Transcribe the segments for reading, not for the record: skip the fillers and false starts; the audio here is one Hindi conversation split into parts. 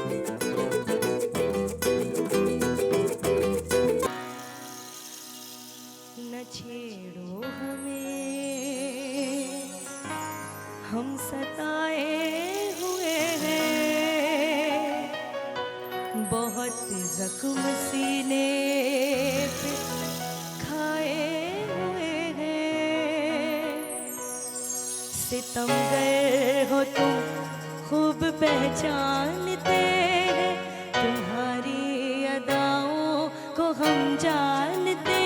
न छेड़ो हमें, हम सताए हुए हैं, बहुत जख्म सीने पे खाए हुए हैं। सितमगर हो तुम खूब पहचानते हैं, तुम्हारी अदाओं को हम जानते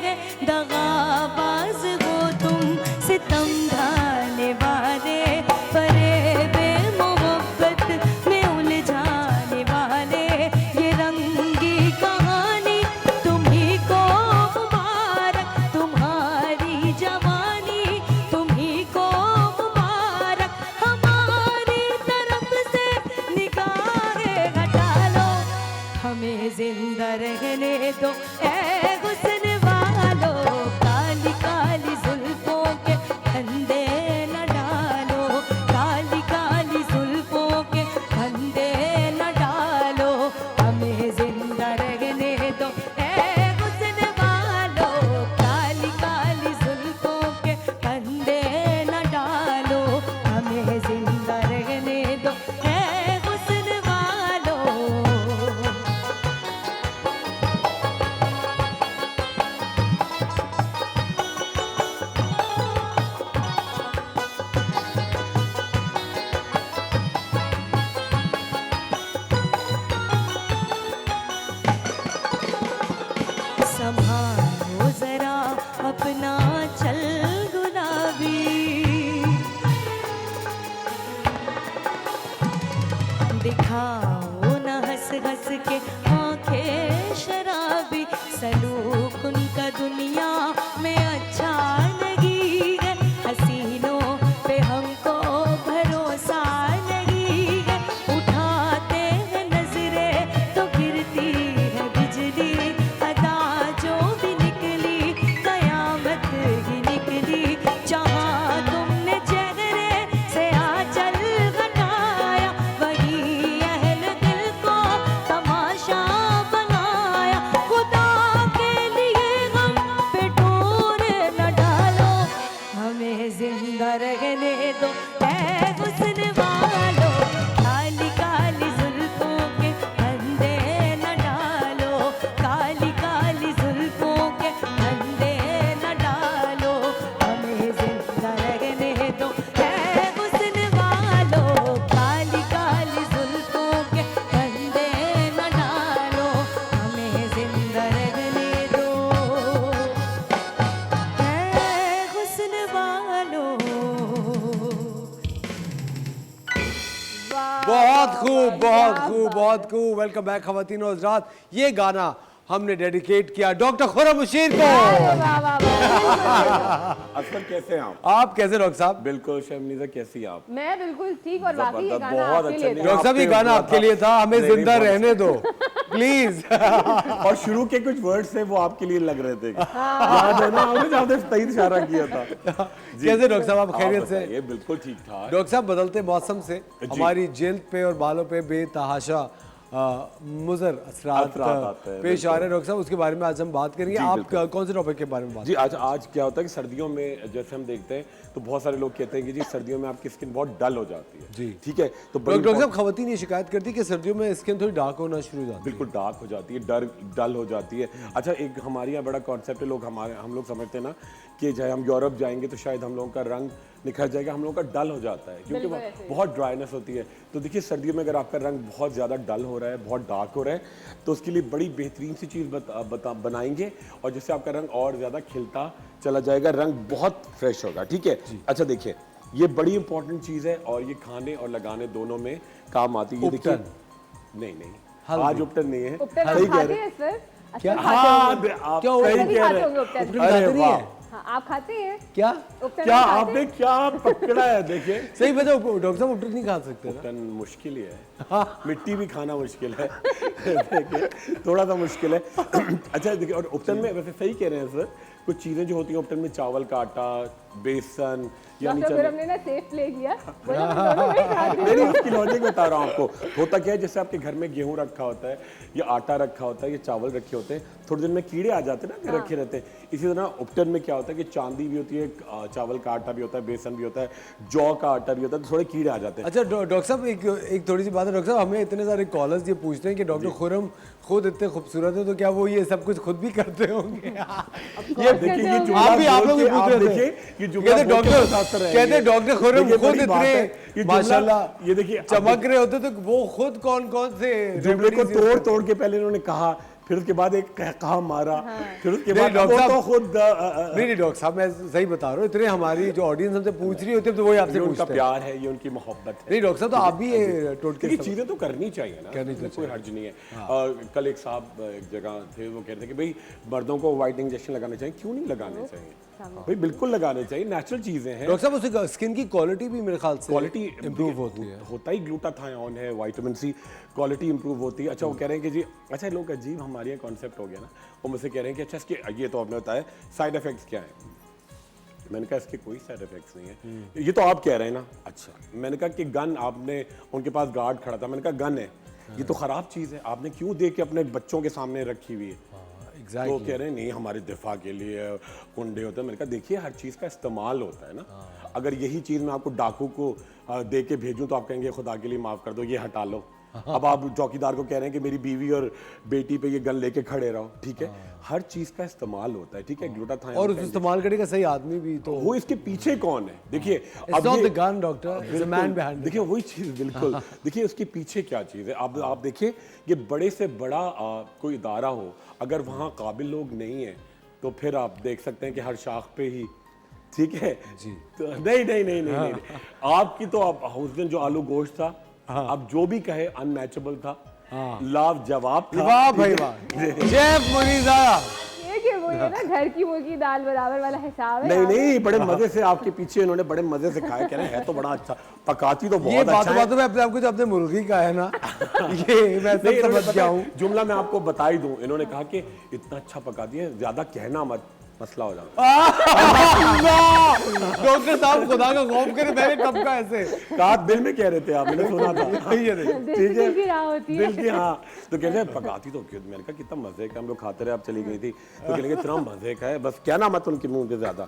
हैं। दगाबाज हो तुम, सितम ढाने वाले, फरेबे मोहब्बत में उलझाने वाले। ये रंगी कहानी तुम्ही को मुबारक, तुम्हारी जवानी तुम्ही को मुबारक। हमारी तरफ से निगाहें हटा लो, हमें जिंदा रहने दो ए हुस्न वालो। काली काली जुल्फों के फंदे न डालो, काली काली जुल्फों के फंदे न डालो। हमें जिंदा रहने दो ए हुस्न वालो, काली काली जुल्फों के फंदे न डालो। हमें जिंदा रहने दो ए हुस्न वालो। संभालो जरा अपना चल गुलाबी, दिखाओ न हंस हंस के आंखें शराबी। सलूक उनका दुनिया में अच्छा नहीं है, हसीनों पे हमको भरोसा नहीं है। उठाते हैं नजरें तो गिरती है बिजली, अदा जो भी निकली कयामत ही निकली। जहाँ तुमने चेहरे से आंचल हटाया, वही अहल दिल को तमाशा बनाया। खुदा के लिए हम पे टूर न डालो, हमें जिंदा रहने दो ए हुस्न वालो। काली काली जुल्फों के फंदे न डालो, काली काली जुल्फों के फंदे न डालो। हमें जिंदा रहने दो ए हुस्न वालो, काली काली जुल्फों के फंदे न डालो। हमें जिंदा रहने दो ए हुस्न वालो। बहुत खूब, बहुत खूब, बहुत खूब। वेलकम बैक खवातीन और हज़रात। ये गाना हमने डेडिकेट किया डॉक्टर खुर्रम बशीर को। अक्सर कैसे हैं आप कैसे डॉक्टर साहब? बिल्कुल शर्मिला, कैसी हैं आप? मैं बिल्कुल ठीक, और वाकई ये गाना बहुत आपके अच्छा लिए नहीं, था। डॉक्टर साहब ये गाना आपके लिए था, हमें नहीं, जिंदा बहुत रहने दो प्लीज। और शुरू के कुछ वर्ड्स थे वो आपके लिए लग रहे थे। याद है ना, आपने जहाँ तक सही इशारा किया था। कैसे डॉक्टर साहब, आप खैरियत से? ये बिल्कुल ठीक ठाक। डॉक्टर साहब बदलते मौसम से हमारी जिल्द पे और बालों पे बेतहाशा मुज़र असरात आते हैं, पेश आ रहे हैं। डॉक्टर साहब उसके बारे में आज हम बात करेंगे। आप बिल्कुल। कौन से टॉपिक के बारे में बात जी आज क्या होता है कि सर्दियों में जैसे हम देखते हैं तो बहुत सारे लोग कहते हैं कि जी सर्दियों में आपकी स्किन बहुत डल हो जाती है। जी। ठीक है, तो डॉक्टर साहब खवातीन ये शिकायत करती है कि सर्दियों में स्किन थोड़ी डार्क होना शुरू हो जाती है। बिल्कुल डार्क हो जाती है, डल हो जाती है। अच्छा, एक हमारे यहाँ बड़ा कॉन्सेप्ट है, हम लोग समझते हैं ना कि चाहे हम यूरोप जाएंगे तो शायद हम लोगों का रंग निखर जाएगा, हम लोगों का डल हो जाता है क्योंकि बहुत ड्राइनेस होती है। तो देखिए सर्दियों में अगर आपका रंग बहुत ज़्यादा डल हो रहा है, बहुत डार्क हो रहा है, तो उसके लिए बड़ी बेहतरीन सी चीज़ बनाएंगे और जिससे आपका रंग और ज़्यादा खिलता चला जाएगा, रंग बहुत फ्रेश होगा। ठीक है, अच्छा देखिए ये बड़ी इंपॉर्टेंट चीज़ है और ये खाने और लगाने दोनों में काम आती है। ये देखिए, नहीं आज उपटन नहीं है, सही कह रहे हैं। क्या? हाँ, आप सही कह रहे हैं। अरे वाह, हाँ, आप खाते हैं क्या क्या आपने क्या पकड़ा है? देखिए सही बताओ डॉक्टर साहब, उपटन नहीं खा सकते ना? उपटन मुश्किल ही है, मिट्टी भी खाना मुश्किल है। देखिए थोड़ा सा मुश्किल है। अच्छा देखिए, और उपटन में वैसे सही कह रहे हैं सर, कुछ चीजें जो होती हैं ऑप्टन में, चावल का आटा, बेसन, यानी डॉक्टर चने। हमने ना सेफ प्ले किया, बोला हम दोनों वही खाते हैं। नहीं, उसकी लॉजिक बता रहा हूँ आपको। होता क्या है, जैसे आपके घर में गेहूं रखा होता है या आटा रखा होता है या चावल रखे होते हैं, थोड़े दिन में कीड़े आ जाते हैं ना, रखे रहते हैं। इसी तरह उपटन में क्या होता है कि चांदी भी होती है, चावल का आटा भी होता है, बेसन भी होता है, जौ का आटा भी होता है, तो थोड़े कीड़े आ जाते हैं। अच्छा डॉक्टर साहब, एक थोड़ी सी बात है डॉक्टर साहब, हमें इतने सारे कॉलर्स ये पूछते हैं कि डॉक्टर खुरम खुद इतने खूबसूरत है, तो क्या वो ये सब कुछ खुद भी करते होंगे? ये देखिए, ये जुमला आप लोग भी बोल पूछ के रहे देखिए, थे। ये जुमला कहते बोल के डॉक्टर बताते रहेंगे। कहते डॉक्टर खुरम देखिए, खुद बड़ी बात है, ये इतने जुमला- माशाल्लाह ये देखिए, चमक रहे होते, तो वो खुद कौन कौन से जुमले को remedies use करते तोड़ के पहले इन्होंने कहा, फिर उसके बाद एक कहा मारा, फिर उसके नहीं, बाद डॉक्टर वो साहब- तो खुद नहीं डॉक्टर साहब, मैं सही बता रहा हूँ, इतने हमारी जो ऑडियंस हमसे पूछ रही होती है तो वही आपसे ये उनका पूछते हैं। प्यार है, ये उनकी मोहब्बत है। नहीं डॉक्टर साहब, तो आप भी ये टोटके ये चीजें तो करनी चाहिए ना, करनी तो इसमें कोई हर्ज नहीं है। कल एक साहब एक जगह थे, वो कह रहे थे कि भाई मर्दों को व्हाइट इंजेक्शन लगाने चाहिए। क्यों नहीं लगाने चाहिए भाई, बिल्कुल लगाने चाहिए, नेचुरल चीजें हैं। डॉक्टर साहब, उससे स्किन की क्वालिटी भी मेरे ख्याल से क्वालिटी इंप्रूव होती है। होता ही ग्लूटाथायोन है, विटामिन सी, क्वालिटी इंप्रूव होती है। अच्छा, वो कह रहे हैं कि जी, अच्छा लोग अजीब हमारे यहाँ कॉन्सेप्ट हो गया ना, वो मुझसे कह रहे हैं कि अच्छा इसके, ये तो आपने बताया साइड इफेक्ट्स क्या है। मैंने कहा इसके कोई साइड इफेक्ट्स नहीं है, ये तो आप कह रहे हैं ना। अच्छा, मैंने कहा कि गन, आपने उनके पास गार्ड खड़ा था, मैंने कहा गन है, ये तो खराब चीज़ है, आपने क्यों देख के अपने बच्चों के सामने रखी हुई है? तो कह रहे हैं नहीं, हमारे दिफा के लिए कुंडे होते हैं। मैंने कहा देखिए, हर चीज़ का इस्तेमाल होता है ना। अगर यही चीज़ मैं आपको डाकू को दे के भेजूँ तो आप कहेंगे खुदा के लिए माफ़ कर दो, ये हटा लो। अब आप चौकीदार को कह रहे हैं कि मेरी बीवी और बेटी पे ये गन लेके खड़े रहो, ठीक है। हर चीज़ का इस्तेमाल होता है, ठीक है। ग्लूटाथायोन और उस इस्तेमाल करने का सही आदमी भी तो वो इसके पीछे कौन है, देखिए। It's not the gun, doctor. It's the man behind it. देखिए वही चीज़, बिल्कुल। देखिए उसके पीछे क्या चीज़ है, आप देखिए, ये बड़े से बड़ा कोई इदारा हो, अगर वहाँ काबिल लोग नहीं है तो फिर आप देख सकते हैं कि हर शाख पे ही, ठीक है जी। तो नहीं, आपकी तो आप उस दिन जो आलू गोश्त था, अब जो भी कहे अनमैचेबल था, लाजवाब था। वाह भाई वाह, शेफ मुनीजा। ये कि वो ये ना घर की मुर्गी दाल बराबर वाला हिसाब है। नहीं, बड़े मजे से आपके पीछे इन्होंने बड़े मजे से खाया, कह रहे हैं है तो बड़ा अच्छा, पकाती तो ये बहुत अच्छा है। बातों में अपने आपको जो अपने मुर्गी का है ना, ये मैं नहीं, सब इन्होंने समझ गया हूँ। जुमला मैं आपको बता ही दूं, इन्होंने कहा कि इतना अच्छा पकाती है, ज्यादा कहना मत, मसला हो जाता डॉक्टर साहब, खुदा का खौफ करे, मैंने कब का ऐसे है। कहा दिल में कह रहे थे आप, मैंने सुना था। ये देखो। दिल से दिल की राह होती है। दिल की, हाँ। तो कहते हैं पकाती तो क्यों, मैंने कहा कितना मजे का, हम लोग खाते रहे, आप चली गई थी, तो कहने इतना मजे का है, बस कहना मत उनके मुंह पे ज्यादा।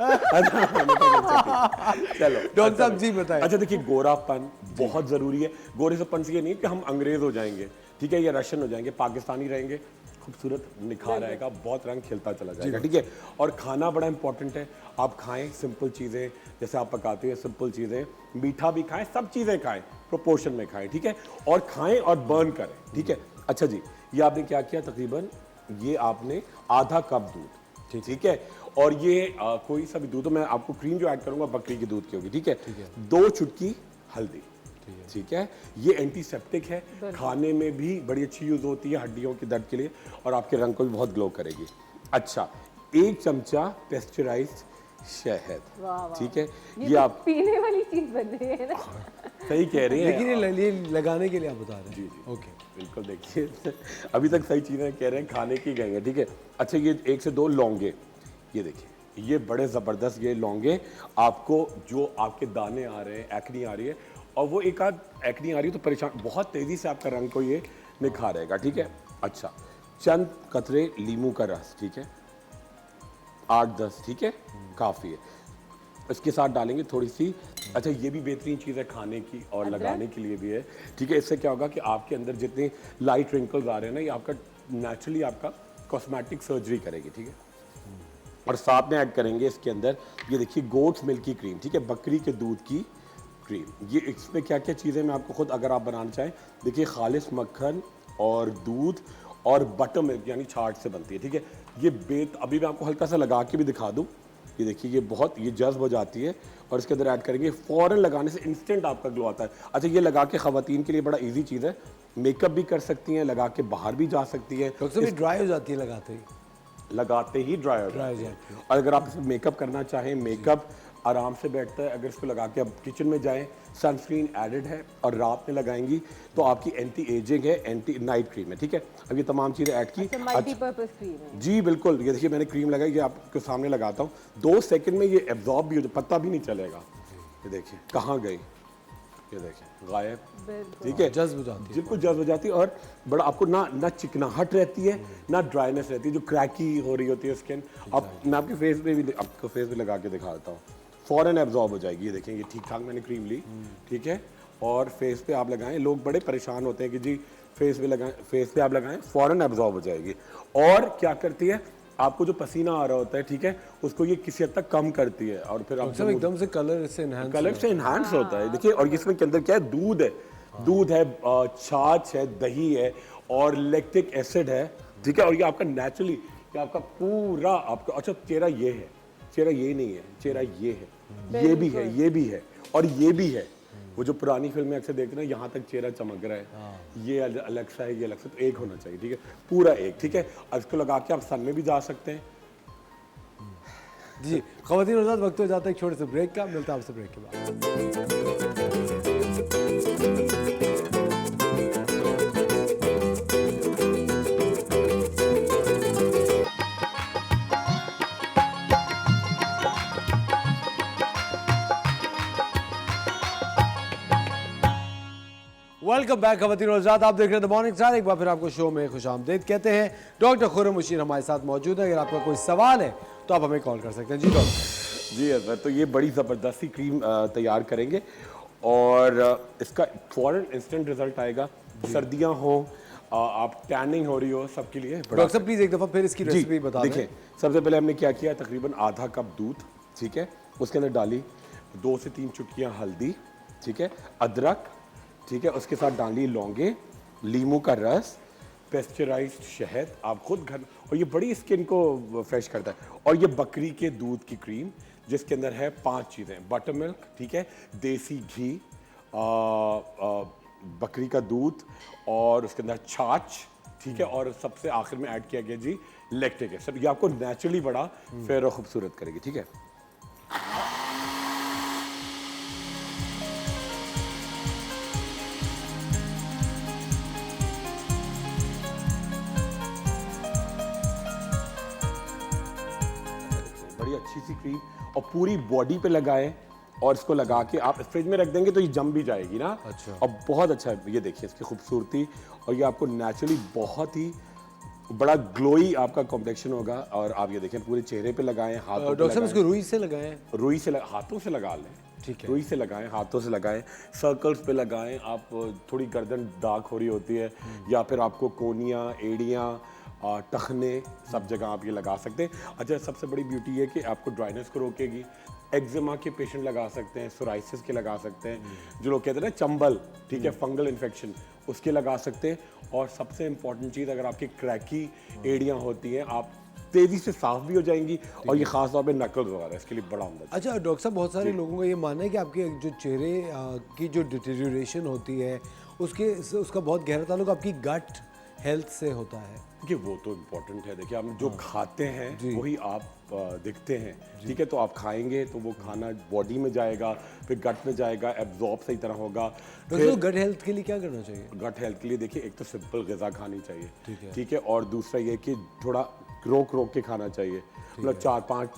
चलो डॉक्टर साहब जी बताएं। अच्छा देखिए, गोरापन बहुत जरूरी है। गोरेपन से ये नहीं कि हम अंग्रेज हो जाएंगे, ठीक है, या रशियन हो जाएंगे, पाकिस्तानी रहेंगे, खूबसूरत निखार आएगा, बहुत रंग खिलता चला जाएगा, ठीक है। और खाना बड़ा इंपॉर्टेंट है, आप खाएं सिंपल चीज़ें, जैसे आप पकाते हैं सिंपल चीज़ें, मीठा भी खाएं, सब चीज़ें खाएं, प्रोपोर्शन में खाएं, ठीक है। और खाएं और बर्न करें, ठीक है। अच्छा जी, ये आपने क्या किया, तकरीबन ये आपने आधा कप दूध, ठीक है। और ये कोई सा भी दूध, तो मैं आपको क्रीम जो ऐड करूंगा बकरी के दूध की होगी, ठीक है। 2 चुटकी हल्दी, ठीक है। ये एंटीसेप्टिक है, खाने में भी बड़ी अच्छी यूज होती है हड्डियों के दर्द के लिए, और आपके रंग को भी बहुत ग्लो करेगी। अच्छा, 1 चमचा पेस्चराइज्ड शहद, ठीक है। ये तो आप पीने वाली चीज बन रही है ना। सही कह रही हैं। लेकिन ये लगाने के लिए आप बता रहे हैं। जी जी, ओके, बिल्कुल। देखिए अभी तक सही चीज़ें कह रहे हैं, खाने की गई हैं, ठीक है। अच्छा, ये 1 से 2 लौंगे, ये देखिए, ये बड़े ज़बरदस्त ये लौंगे, आपको जो आपके दाने आ रहे हैं, एक्नी आ रही है, और वो एक आध एक्नी आ रही है तो परेशान, बहुत तेज़ी से आपका रंग को ये निखारेगा, ठीक है। अच्छा, चंद कतरे लीमू का रस, ठीक है, 8-10, ठीक है, काफ़ी है। इसके साथ डालेंगे थोड़ी सी, अच्छा ये भी बेहतरीन चीज़ है खाने की और लगाने के लिए भी है, ठीक है। इससे क्या होगा कि आपके अंदर जितने लाइट रिंकल्स आ रहे हैं ना, ये आपका नेचुरली आपका कॉस्मेटिक सर्जरी करेगी, ठीक है। और साथ में ऐड करेंगे इसके अंदर, ये देखिए, गोट्स मिल्क की क्रीम, ठीक है, बकरी के दूध की क्रीम। ये इसमें क्या क्या चीज़ें मैं आपको खुद, अगर आप बनाना चाहें, देखिए, खालिस मक्खन और दूध और बटर मिल्क यानी छाछ से बनती है, ठीक है। ये अभी मैं आपको हल्का सा लगा के भी दिखा दूँ, ये देखिए, ये बहुत ये जज्ब हो जाती है, और इसके अंदर ऐड करेंगे, फ़ौरन लगाने से इंस्टेंट आपका ग्लो आता है। अच्छा, ये लगा के ख़वातीन के लिए बड़ा इजी चीज़ है, मेकअप भी कर सकती हैं, लगा के बाहर भी जा सकती हैं, डॉक्टर साहब ड्राई हो जाती है लगाते ही लगाते ही ड्राई हो जाती है। और अगर आप मेकअप करना चाहें, मेकअप आराम से बैठता है। अगर इसको लगा के आप किचन में जाएं, सनस्क्रीन एडेड है और रात में लगाएंगी तो आपकी एंटी एजिंग है, एंटी नाइट क्रीम है, ठीक है। अब ये तमाम चीज़ें ऐड की। मल्टीपर्पज क्रीम है। जी बिल्कुल, ये देखिए मैंने क्रीम लगाई, ये आपके सामने लगाता हूँ, 2 सेकंड में ये एब्जॉर्ब भी हो जाए, पता भी नहीं चलेगा। ये देखिए कहाँ गई, ये देखिए गायब, ठीक है, जज्ब हो जाती है, बिल्कुल जज्ब हो जाती है। और बड़ा आपको ना चिकनाहट रहती है ना ड्राइनेस रहती है, जो क्रैकी हो रही होती है स्किन। अब मैं आपके फेस पे भी आपको फेस पे लगा के दिखाता हूँ, फौरन एब्जॉर्ब हो जाएगी। ये देखें, ये ठीक ठाक मैंने क्रीम ली, ठीक है, और फेस पे आप लगाएं। लोग बड़े परेशान होते हैं कि जी फेस पे लगाएं, फेस पे आप लगाएं, फौरन एब्जॉर्ब हो जाएगी। और क्या करती है, आपको जो पसीना आ रहा होता है, ठीक है, उसको ये किसी हद तक कम करती है। और फिर आप एकदम से कलर से एनहांस होता है। देखिए, और इसमें के अंदर क्या है, दूध है, छाछ है, दही है और लैक्टिक एसिड है, ठीक है। और ये आपका नेचुरली, ये आपका पूरा आपका, अच्छा चेहरा ये है, चेहरा ये नहीं है, चेहरा ये है, ये भी है, ये भी है और ये भी है। वो जो पुरानी फिल्में अक्सर देखते हैं ना, यहाँ तक चेहरा चमक रहा है, ये अलग सा है, ये अलग सा, तो एक होना चाहिए, ठीक है, पूरा एक, ठीक है। अब इसको लगा के आप सन में भी जा सकते हैं। जी ख़वातीन और हज़रात, वक्त हो जाता है एक छोटे से ब्रेक का, मिलता है आपसे ब्रेक के बाद। वेलकम बैक ख़वातीन और हज़रात, आप देख रहे हैं द मॉर्निंग स्टार। एक बार फिर आपको शो में खुशामदीद कहते हैं। डॉक्टर खुर्रम मुशीर हमारे साथ मौजूद है। अगर आपका कोई सवाल है तो आप हमें कॉल कर सकते हैं। जी डॉक्टर। जी सर, तो ये बड़ी ज़बरदस्ती क्रीम तैयार करेंगे और इसका फ़ौरन इंस्टेंट रिजल्ट आएगा। सर्दियाँ हो, आप टैनिंग हो रही हो, सबके लिए। डॉक्टर साहब प्लीज़ एक दफ़ा फिर इसकी रेसिपी बता दें। देखिए, सबसे पहले हमने क्या किया, तकरीबन आधा कप दूध, ठीक है, उसके अंदर डाली 2 से 3 चुटकियाँ हल्दी, ठीक है, अदरक, ठीक है, उसके साथ डाली लौंगे, लीमू का रस, पेस्चराइज्ड शहद, आप खुद घर, और ये बड़ी स्किन को फ्रेश करता है। और ये बकरी के दूध की क्रीम जिसके अंदर है 5 चीज़ें, बटर मिल्क, ठीक है, देसी घी, बकरी का दूध और उसके अंदर छाछ, ठीक है, और सबसे आखिर में ऐड किया गया जी लैक्टिक एसिड। ये आपको नेचुरली बड़ा फेयर और खूबसूरत करेगी, ठीक है। बड़ी अच्छी सी क्रीम, और पूरी बॉडी पे लगाएं और इसको लगा के आप फ्रिज में रख देंगे तो ये जम भी जाएगी ना। अच्छा। और बहुत अच्छा है, ये देखिए इसकी खूबसूरती, और ये आपको नेचुरली बहुत ही बड़ा ग्लोई आपका कॉम्प्लेक्शन होगा। और आप ये देखें पूरे चेहरे पे लगाएं, हाथों पे डॉक्टर साहब लगाएं। इसको रुई से लगाएं? रुई से हाथों से लगा लें, ठीक है। रुई से लगाएं, हाथों से लगाएं, सर्कल्स पे लगाएं। आप थोड़ी गर्दन डार्क हो रही होती है या फिर आपको कोनियाँ, एड़ियाँ, टखने, सब जगह आप ये लगा सकते हैं। अच्छा, सबसे बड़ी ब्यूटी है कि आपको ड्राइनेस को रोकेगी। एक्जिमा के पेशेंट लगा सकते हैं, सोराइसिस के लगा सकते हैं, जो लोग कहते हैं ना चंबल, ठीक है, फंगल इन्फेक्शन, उसके लगा सकते हैं। और सबसे इंपॉर्टेंट चीज़, अगर आपकी क्रैकी एड़ियाँ होती हैं, आप तेज़ी से साफ भी हो जाएंगी। और ये खास तौर पे नकल्स वगैरह, इसके लिए बड़ा उम्दा। अच्छा डॉक्टर साहब, बहुत सारे लोगों का ये मानना है कि आपके जो चेहरे की जो डिटेरियोरेशन होती है उसका बहुत गहरा ताल्लुक आपकी गट हेल्थ से होता है। देखिए वो तो इम्पोर्टेंट है। देखिए, हम जो खाते हैं वही आप दिखते हैं, ठीक है, तो आप खाएंगे तो वो खाना बॉडी में जाएगा, फिर गट में जाएगा, एब्जॉर्ब सही तरह होगा। तो गट हेल्थ के लिए क्या करना चाहिए? गट हेल्थ के लिए देखिए, एक तो सिंपल ग़िज़ा खानी चाहिए, ठीक है, ठीक है, और दूसरा ये कि थोड़ा रोक के खाना चाहिए, मतलब 4-5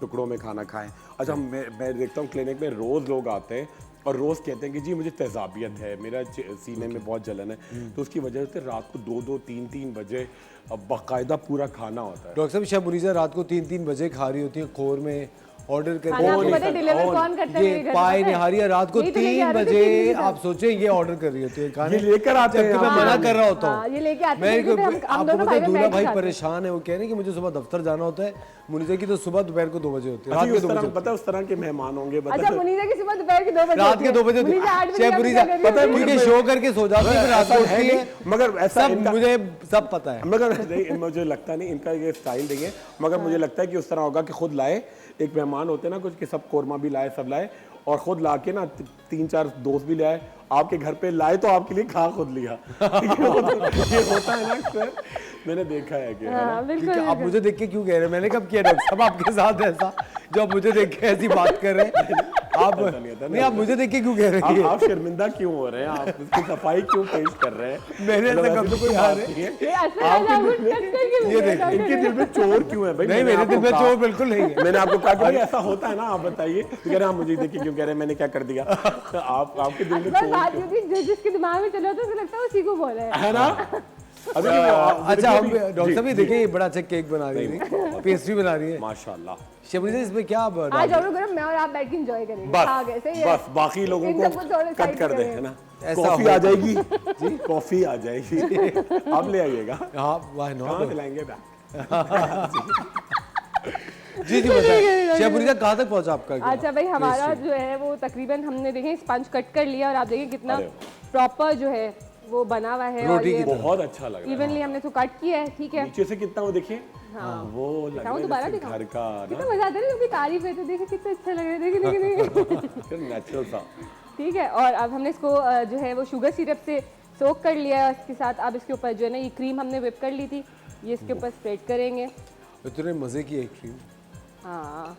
टुकड़ों में खाना खाएं। अच्छा, मैं देखता हूँ क्लिनिक में रोज़ लोग आते हैं और रोज़ कहते हैं कि जी मुझे तेज़ाबियत है, मेरा सीने में बहुत जलन है, तो उसकी वजह से रात को 2-2, 3-3 बजे बाकायदा पूरा खाना होता है। डॉक्टर साहब, शायद मुनीज़ा रात को 3-3 बजे खा रही होती है खोर में, ऑर्डर करके। डिलीवर कौन करता है? ये पाए निहारिया रात को 3 बजे, आप सोचें ये ऑर्डर कर रही होती है खाने, ये लेकर आते हैं, मैं मना कर रहा होता हाँ, ये हूँ। लेके आते मैं हैं। आपको पता है दूल्हा भाई परेशान है, वो कह रहे हैं कि मुझे सुबह दफ्तर जाना होता है। मुनीज़ा की तो सुबह दोपहर को 2 बजे होती है, रात के 2 बजे। पता है उस तरह के मेहमान होंगे, अच्छा, मुनीज़ा की सुबह दोपहर के 2 बजे, रात के 2 बजे, पता है मुझे शो करके सो जाती है, रात को उठती है, मगर ऐसा मुझे सब पता है। मगर मुझे लगता नहीं इनका ये स्टाइल नहीं है, मगर मुझे लगता है कि उस तरह होगा कि खुद लाए, एक मेहमान होते हैं ना कुछ कि सब कोरमा भी लाए, सब लाए, और खुद ला के ना 3-4 दोस्त भी लाए, आपके घर पे लाए तो आपके लिए खा खुद लिया। ये होता है ना अक्सर, मैंने देखा है कि आप मुझे देख के क्यों कह रहे हैं? मैंने कब किया डॉक्टर साहब आपके साथ ऐसा? जो आप मुझे देख के ऐसी बात कर रहे हैं आप नहीं आप मुझे देख के क्यों कह रही है? आप शर्मिंदा क्यों हो रहे हैं? आप इसकी सफाई क्यों पेश कर रहे हैं? मैंने ऐसा मतलब कभी ऐसी कोई बात हाल नहीं है। ये असर है ना, वो कट करके ये बोला देख, डॉक्टर इनके ने। दिल में चोर क्यों है भाई? नहीं मैंने मेरे दिल आपको में कहा- चोर बिल्कुल नहीं है। मैंने आपको कहा कि भाई ऐसा होता है ना, आप बताइए। तो कह रहे हैं, आप मुझे देखिए क्यों कह रहे हैं, मैंने क्या कर दिया? तो आपके दिल में बस चोर बात क्यों? ये थी, जो जिसके दिमाग में चला था उसको लगता है उसी को बोला है। है ना? अभी अच्छा हम जी, डॉक्टर साहब ये जी। देखिए ये बड़ा अच्छा केक बना रही है, पेस्ट्री बना रही है। माशाल्लाह। शबरीजा इसमें क्या अब आज और गरम मैं और आप बैठ के एंजॉय करेंगे। बस हाँ, कैसे ही है। बस बाकी लोगों इन को सबको थोड़ा कट साइड कर दे, करें। है ना? ऐसा कॉफी हो- आ जाएगी जी, कॉफी आ जाएगी। आप ले आइएगा। हाँ वाह कहाँ नॉट खिलाएंगे? जी जी बताइए शबरीजा कहाँ तक पहुँचा आपका अच्छा भाई हमारा जो है वो तकरीबन हमने देखें स्पंज कट कर लिया और आप देखें कितना अरे प्रॉपर जो है वो बना हुआ है और रोटी की ये तरह। बहुत अच्छा लग रहा है। इवनली हमने तो कट किया है, ठीक है। नीचे से कितना वो देखिए, वो लग रहा दिखाऊं है दोबारा जैसे दिखाऊं? घर का कितना ना, मजा आता है ना, लोग की तारीफ है तो देखे कितना अच्छा लग रहा है, देखे देखे देखे। नेचुरल सा। ठीक है, और अब हमने इसको जो है वो शुगर सिरप से सोक कर लिया है। इसके साथ अब इसके ऊपर जो है ना ये क्रीम हमने whip कर ली थी, ये इसके ऊपर स्प्रेड करेंगे। इतने मजे की एक क्रीम हाँ,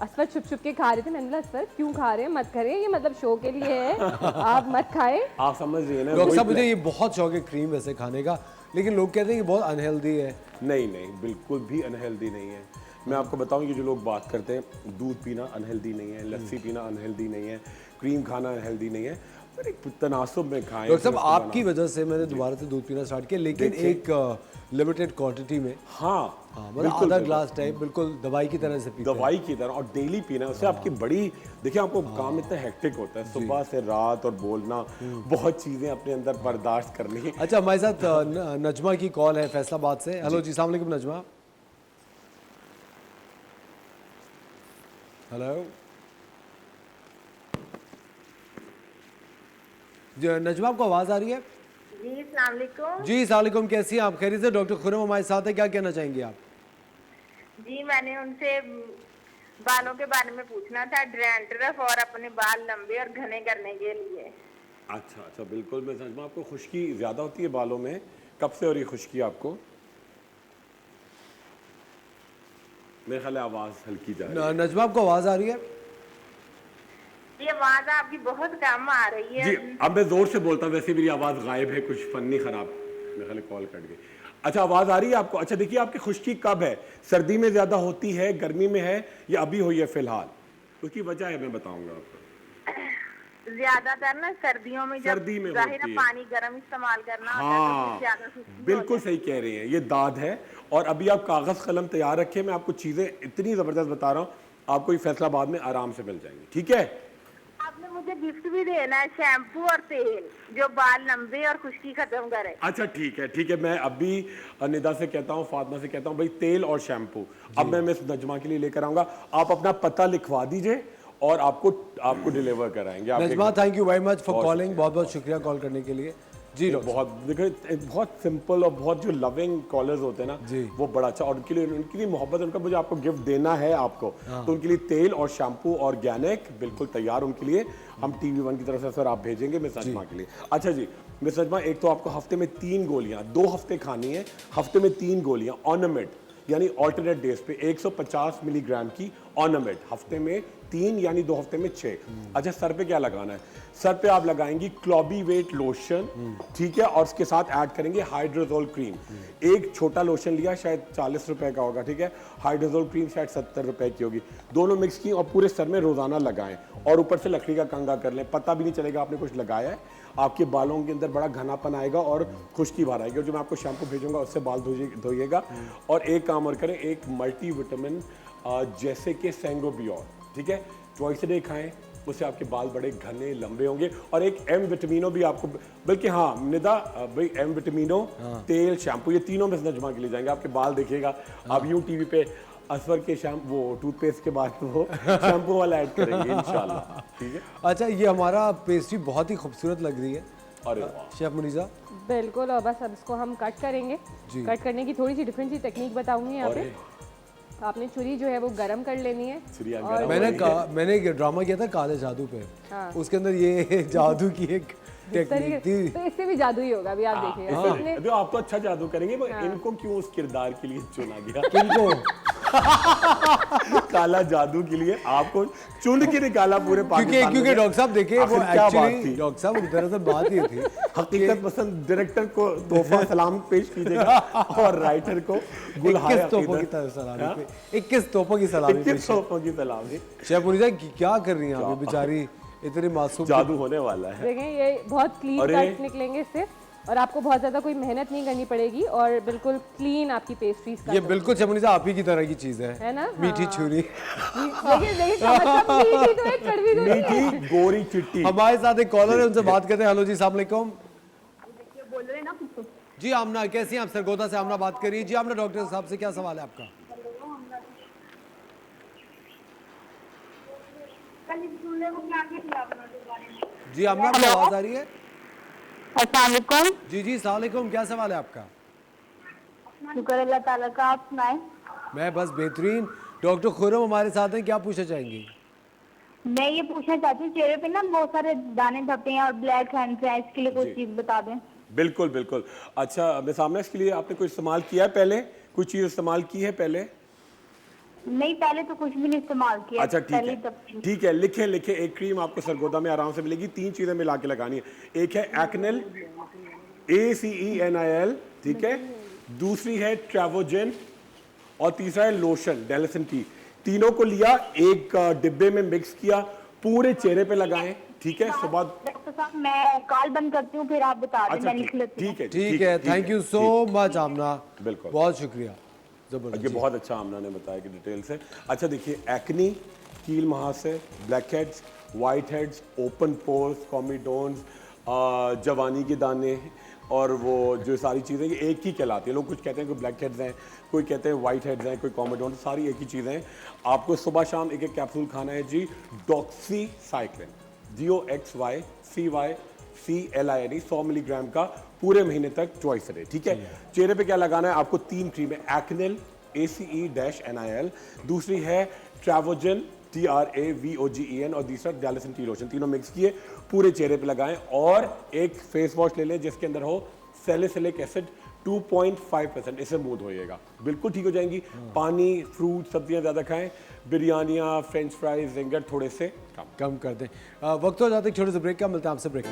असफर छुप छुप के खा रहे थे। मैंने बोला असफर क्यों खा रहे हैं, मत करें, ये मतलब शो के लिए है, आप मत खाएं। आप समझ रही है ना? डॉक्टर वही साहब मुझे plan- ये बहुत शौक है क्रीम वैसे खाने का, लेकिन लोग कहते हैं कि बहुत अनहेल्दी है। नहीं नहीं, बिल्कुल भी अनहेल्दी नहीं है। मैं आपको बताऊं कि जो लोग बात करते हैं दूध पीना अनहेल्दी नहीं है, लस्सी पीना अनहेल्दी नहीं है, क्रीम खाना अनहेल्दी नहीं है, पर एक तनासुब में खाएं। डॉक्टर साहब फिर उसको आपकी वजह से मैंने दोबारा से दूध पीना स्टार्ट किया, लेकिन एक लिमिटेड क्वांटिटी में। हाँ मतलब बिल्कुल, आधा बिल्कुल। ग्लास टाइप बिल्कुल दवाई की तरह से पीते हैं। दवाई की तरह, और डेली पीना है, उससे आपकी बड़ी देखिए आपको काम इतना हेक्टिक होता है सुबह से रात, और बोलना बहुत चीजें अपने अंदर बर्दाश्त करनी। अच्छा हमारे साथ नजमा की कॉल है फैसलाबाद से। हेलो जी, अस्सलाम वालेकुम नजमा। हेलो जी नजमा, आपको आवाज आ रही है? जी अस्सलाम वालेकुम। जी अस्सलाम वालेकुम, कैसी हैं आप? खैरियत से? डॉक्टर खुरम हमारे साथ है, क्या कहना चाहेंगी आप? जी मैंने उनसे बालों के बारे में पूछना था, डैंड्रफ और अपने बाल लंबे और घने करने के लिए। अच्छा अच्छा, बिल्कुल। मैं समझ, आपको खुश्की ज्यादा होती है बालों में, कब से हो रही है खुश्की आपको? मेरे ख्याल है आवाज हल्की जा रही है। नजमा आपको आवाज आ रही है? ये आवाज आपकी बहुत कम आ रही है। जी अब मैं जोर से बोलता हूँ, वैसे मेरी आवाज गायब है, कुछ फन नहीं खराब, मेरे ख्याल है कॉल कट गई। अच्छा आवाज आ रही है आपको? अच्छा देखिए, आपकी खुश्की कब है? सर्दी में ज्यादा होती है, गर्मी में है, या अभी हुई है फिलहाल? उसकी वजह है, मैं बताऊंगा आपको। ज्यादातर ना सर्दियों में जब सर्दी में जाहिर होती है है। पानी गर्म इस्तेमाल करना होता है तो हाँ उससे ज्यादा खुश्की बिल्कुल हो सही कह रही हैं, ये दाद है। और अभी आप कागज कलम तैयार रखें, मैं आपको चीजें इतनी जबरदस्त बता रहा हूँ, आपको ये फैसलाबाद में आराम से मिल जाएंगी, ठीक है? जाती है। आपने मुझे गिफ्ट भी देना है, शैम्पू और तेल जो बाल लंबे और खुश्की खत्म करे। अच्छा ठीक है ठीक है, मैं अभी निदा से कहता हूँ, फातिमा से कहता हूँ, भाई तेल और शैम्पू अब मैं मिस नजमा के लिए लेकर आऊंगा। आप अपना पता लिखवा दीजिए और आपको डिलीवर कराएंगे आपके नजमा घर। Thank you very much for बहुत कॉलिंग, शुक्रिया। बहुत बहुत शुक्रिया कॉल करने के लिए। जी डॉक्टर बहुत देखो, एक बहुत सिंपल और बहुत जो लविंग कॉलर्स होते हैं जी। ना, वो बड़ा अच्छा, और उनके लिए मोहब्बत, उनका मुझे आपको गिफ्ट देना है आपको, तो उनके लिए तेल और शैम्पू ऑर्गेनिक बिल्कुल तैयार उनके लिए हम TV1 की तरफ से सर आप भेजेंगे मिस नजमा के लिए। अच्छा जी मिस नजमा, एक तो आपको हफ्ते में 3 गोलियां 2 हफ्ते खानी है, हफ्ते में 3 गोलियां ऑनमेट यानी ऑल्टरनेट डेज पे 150 मिलीग्राम की ऑनमेट, हफ्ते में 3 यानी 2 हफ्ते में 6। अच्छा सर पे क्या लगाना है? सर पे आप लगाएंगी क्लॉबी वेट लोशन, ठीक है, और उसके साथ ऐड करेंगे हाइड्रोजोल क्रीम। एक छोटा लोशन लिया, शायद 40 रुपए का होगा, ठीक है, हाइड्रोजोल क्रीम शायद 70 रुपए की होगी। दोनों मिक्स की और पूरे सर में रोजाना लगाएं, और ऊपर से लकड़ी का कंघा कर लें, पता भी नहीं चलेगा आपने कुछ लगाया है। आपके बालों के अंदर बड़ा घनापन आएगा और खुश्की बाहर आएगी। और जो मैं आपको शैम्पू भेजूंगा उससे बाल धोइएगा। और एक काम और करें, एक मल्टी विटामिन जैसे कि सेंगोबियोर, ठीक है, ट्वाइस अ डे खाएं, उससे आपके बाल बड़े घने लंबे होंगे। और एक एम विटामिनो भी आपको, बल्कि हाँ निदा भाई, एम विटामिनो तेल शैम्पू ये तीनों में नजमा के लिए जाएंगे, आपके बाल देखिएगा आप यूं TV पे असवर के वो टूथपेस्ट के बाद वो शैम्पू वाला ऐड करेंगे इंशाल्लाह, ठीक है। अच्छा ये हमारा पेस्ट्री बहुत ही खूबसूरत लग रही है अरे वाह, शेफ मुनीजा। बिल्कुल, और बस अब इसको हम कट करेंगे। जी। कट करने की थोड़ी सी डिफरेंट सी टेक्निक बताऊंगी यहाँ पे। अरे आपने छुरी जो है वो गरम कर लेनी है। छुरी आप और गरम मैंने एक ड्रामा किया था काले जादू पे, हाँ। उसके अंदर ये जादू की एक इस टेक्निक तरीके थी। तो इससे भी जादू ही होगा, अभी आप देखिएगा। इसने देखो आप तो अच्छा जादू करेंगे, मगर इनको क्यों उस किरदार के लिए चुना गया? किनको काला जादू के लिए आपको चुन के निकाला पूरे पाकिस्तान क्योंकि में। डॉक्टर साहब देखिए वो आखिर क्या बात एक्चुअली थी? डॉक्टर साहब दरअसल बात ये थी हकीकत पसंद डायरेक्टर को तोहफा सलाम पेश कीजिएगा और राइटर को गुलहार 21 तोपों की सलामी पे 21 तोपों की सलामी पे 21 तोहफों की सलामी। शेफ मुनीजा क्या कर रही हैं आप, ये बेचारी इतनी मासूम जादू होने वाला है। देखें ये बहुत क्लीन अरे। कट्स निकलेंगे इससे और आपको बहुत ज़्यादा कोई मेहनत नहीं करनी पड़ेगी और बिल्कुल क्लीन आपकी पेस्ट्रीज का ये बिल्कुल शेफ मुनीजा आप ही की तरह की चीज है ना? मीठी हाँ। छुरी। देखिए देखिए इसका मतलब मीठी तो है, कड़वी तो नहीं है। मीठी गोरी चिट्टी। हमारे साथ एक कॉलर है, उनसे बात करते हैं। हेलो जी, अस्सलाम वालेकुम। बोल रहे ना जी आमना, कैसी हैं आप? सरगोदा से आमना बात करिए। जी आमना, डॉक्टर साहब से क्या सवाल है आपका? जी आमना, आपको आवाज आ रही है? अस्सलाम वालेकुम। जी जी अस्सलाम वालेकुम, क्या सवाल है आपका? शुक्र अल्लाह ताला का, आप सुनाएं। मैं बस बेहतरीन। डॉक्टर खुरम हमारे साथ हैं, क्या पूछना चाहेंगी? मैं ये पूछना चाहती हूँ, चेहरे पे ना बहुत सारे दाने धब्बे हैं और ब्लैक हैंड्स हैं, इसके लिए कोई चीज बता दें। बिल्कुल बिल्कुल। अच्छा मैं सामने इसके लिए आपने कोई इस्तेमाल किया है पहले? कोई चीज इस्तेमाल की है पहले? नहीं, पहले तो कुछ भी नहीं इस्तेमाल किया। अच्छा ठीक पहले है, तब ठीक है, लिखे लिखे। एक क्रीम आपको सरगोदा में आराम से मिलेगी, 3 चीजें मिला के लगानी है। एक है एक्नेल, ACENIL, ठीक है, दूसरी है ट्रेवोजेन और तीसरा है लोशन डेलिसन टी। तीनों को लिया, एक डिब्बे में मिक्स किया, पूरे चेहरे पे लगाएं, ठीक है। सुबह डॉक्टर साहब मैं कॉल बंद करती हूँ, फिर आप बता दें, अच्छा मैं लिख लेती हूँ। ठीक है ठीक है, थैंक यू सो मच आमना, बिल्कुल। बहुत शुक्रिया, ये जबरदस्त। बहुत अच्छा आमना ने बताया कि डिटेल से। अच्छा देखिए, एक्नी, कील महासे, black heads, white heads, open pores, comedones, जवानी के दाने और वो जो सारी चीज़ें ये एक ही कहलाती हैं। लोग कुछ कहते हैं कोई ब्लैक हेड्स हैं, कोई कहते हैं वाइट हेड्स हैं, कोई कॉमिडोन, सारी एक ही चीज़ें हैं। आपको सुबह शाम एक एक कैप्सूल खाना है जी, डॉक्सीसाइक्लिन, DOXYCYCLIN 100 मिलीग्राम का पूरे महीने तक चॉइस रहे, ठीक है। चेहरे पे क्या लगाना है आपको? 3 क्रीम है, एक्नेल ACE-NIL, दूसरी है ट्रेवोजेन TRAVOGEN और तीसरा डेलिसन टी लोशन। तीनों मिक्स किए पूरे चेहरे पे लगाएं और एक फेस वॉश ले लें जिसके अंदर हो सैलिसिलिक एसिड 2.5%, इससे मूड होइएगा, बिल्कुल ठीक हो जाएंगी। पानी, फ्रूट, सब्जियां ज़्यादा खाएं, बिरयानियाँ, फ्रेंच फ्राइज, जिंगर थोड़े से कम। कम कर दें। वक्त हो जाता है एक छोटे से ब्रेक का, मिलते हैं आपसे ब्रेक।